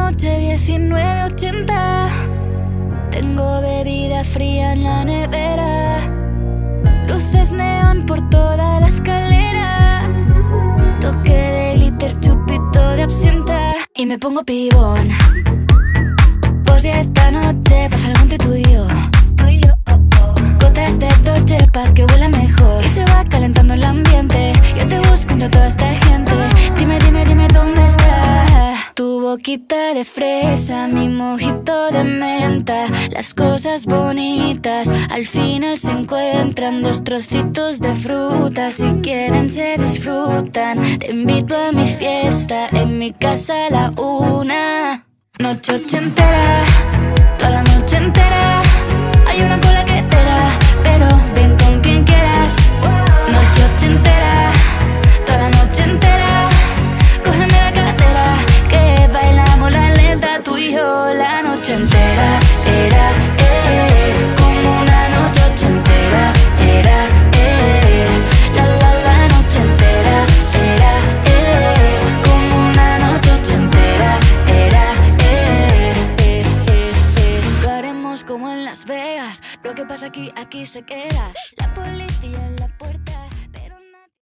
noche 19:80. Tengo bebida fría en la nevera, luces neón por toda la escalera, toque de glitter, chupito de absenta y me pongo pibón. Pues ya esta noche pasa algo entre tú y yo. Gotas de Dolce pa' que huela mejor y se va calentando el ambiente. Yo te busco entre toda esta gente. Dime, dime, dime dónde está tu boquita de fresa, mi mojito de menta. Las cosas bonitas al final se encuentran, dos trocitos de fruta. Si quieren se disfrutan. Te invito a mi fiesta, en mi casa a la 1. Noche ochentera, toda la noche entera. Hay una cola que te da, pero ven con quien quieras. Noche ochentera, toda la noche entera. Cógeme la cartera, que bailamos la lenta, tú y yo la noche entera. Era, como una noche ochentera. Era, la noche entera. Era, como una noche ochentera. Era, lo haremos como en Las Vegas. Lo que pasa aquí, aquí se queda. La policía en la puerta.